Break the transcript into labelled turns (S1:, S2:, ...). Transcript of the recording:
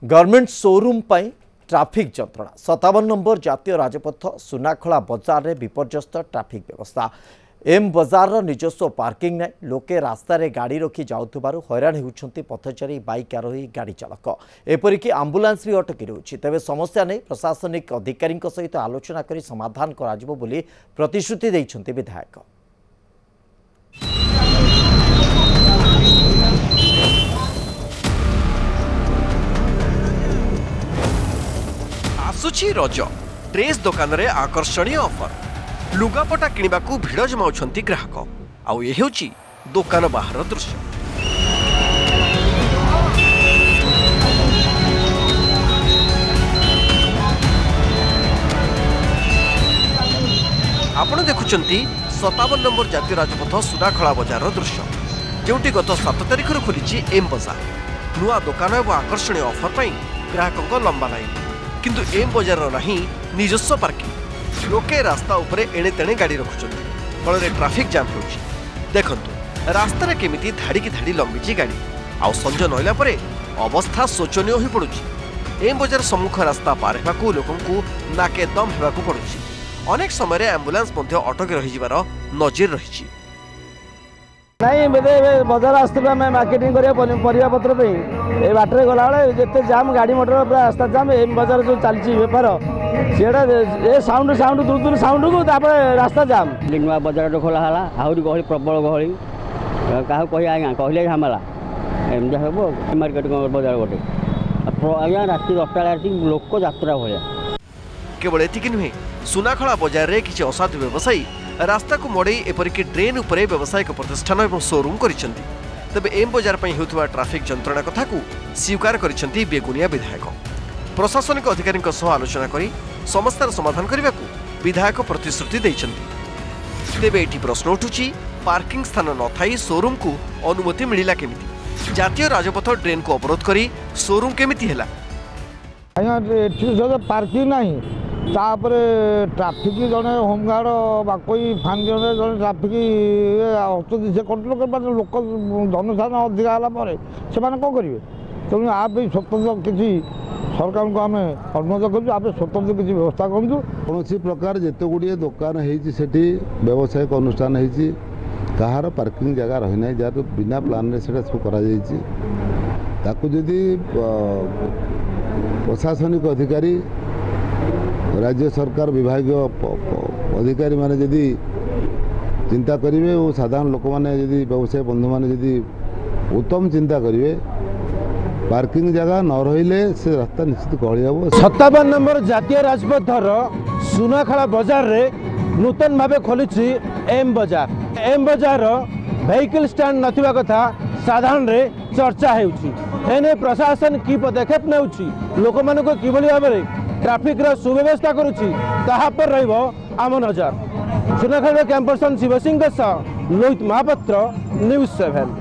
S1: Government showroom पर traffic जंत्रणा 57 number जातीय राजपथ सुनाखला बजार में विपर्यस्त ट्राफिक व्यवस्था एम बजार निजस्व पार्किंग ना लोके रास्ता रे गाड़ी रखी जाउथबारु हैरान होउछंती पथचारी बाइक आरोही गाड़ी चालक एपरिक आंबुलांस भी अटकी रही तेज समस्या नहीं प्रशासनिक अधिकारी सहित आलोचना कर समाधान कराजिबो बोली प्रतिश्रुति दैछंती विधायक।
S2: आसुची रज ड्रेस दुकान रे आकर्षणीय ऑफर लुगापटा किणवा को भिड़ जमाउछंती ग्राहक आउ ये हेउची दुकान बाहर दृश्य। आपण देखुचंती 57 नंबर जातीय राजपथ सुनाखला बजार दृश्य जोटी गत 7 तारिख रु खुली एम बजार नुआ दुकान और आकर्षणीय ऑफर पर ग्राहकों लंबा लाइन किंतु एम बजार नहीं निजस्व पार्किंग लोके रास्ता उपरे एणे तेणे गाड़ी रखुचंती फल ट्राफिक जाम होउची। देखंतु रास्ता केमिति धाड़ी की धाड़ी लंबीची गाड़ी आउ संज नइला परे अवस्था शोचनीय होई पड़ुची। एम बजार सम्मुख रास्ता पार हेबाकू लोकंकू नाके दम हेबाकू पड़ुची। अनेक समय आंबुलांस मध्य अटकी रही जिबार नजीर रही।
S3: नहीं बजार आसला मार्केटिंग परिया पत्र पे बाटर गला जिते जाम गाड़ी मोटर पूरा रास्ता जाम एम बजार जो चलती बेपार सीटा ए साउंड साउंड दूर दूर साउंड को रास्ता जाम नुआ बजार खोला आहरी गहली प्रबल गहली क्या कह आज्ञा कहले झमेला एमती हम मार्केट बजार गोटे आज्ञा राति 10टा लोक यात्रा भाया
S2: केवल एतिक नुहे सुनाखला बजार में किसी असाधु व्यवसायी रास्ता को मोड़े एपरिक ड्रेन उपरे व्यावसायिक प्रतिष्ठान और शोरूम करिसेंती। तबे एम बजार पर होउथबा ट्राफिक जंत्रणा कथा को स्वीकार करिसेंती बेगुनिया विधायक। प्रशासनिक अधिकारी आलोचना करी समस्यार समाधान करने को विधायक प्रतिश्रुति दैछंती। तेबे एठी प्रश्न उठुची पार्किंग स्थान न थाई शोरूम को अनुमति मिलिला केमिति जातीय राजपथ ड्रेन को अवरोध करी शोरूम केमिति हेला
S3: पार्किंग नहीं तापर ट्राफिक जड़े होमगार्ड कोई फान जड़े ट्राफिक अच्छा से कंट्रोल कर लोक जनसाधारण अधिका है से कौन करेंगे तेणु आप स्वतंत्र किसी सरकार को आम अनुरोध कर स्वतंत्र किसी व्यवस्था करूँ
S4: कौन प्रकार जिते गुड़िए दुकान होती व्यावसायिक अनुष्ठान होती कहार पार्किंग जगह रही ना जार बिना प्लान से सब करी प्रशासनिक अधिकारी राज्य सरकार विभागीय अधिकारी माने यदि चिंता करेंगे और साधारण लोक मैंने यदि व्यवसाय बंधु मैंने उत्तम चिंता करेंगे पार्किंग जगह न रहिले से रास्ता निश्चित गहली हम।
S3: 57 नंबर जातीय राजपथर सुनाखला बजार रे नूतन भाव खोली एम बजार व्हीकल स्टैंड नथिबा कथा साधारण रे चर्चा होने प्रशासन की पदक्षेप नेउछि लोक मान को किभली भाव में ट्राफिक सुव्यवस्था करुछि ताहा पर रहिबो आम नजर। सुनाखला कैंपस शिव सिंह लोहित महापात्र न्यूज़ 7।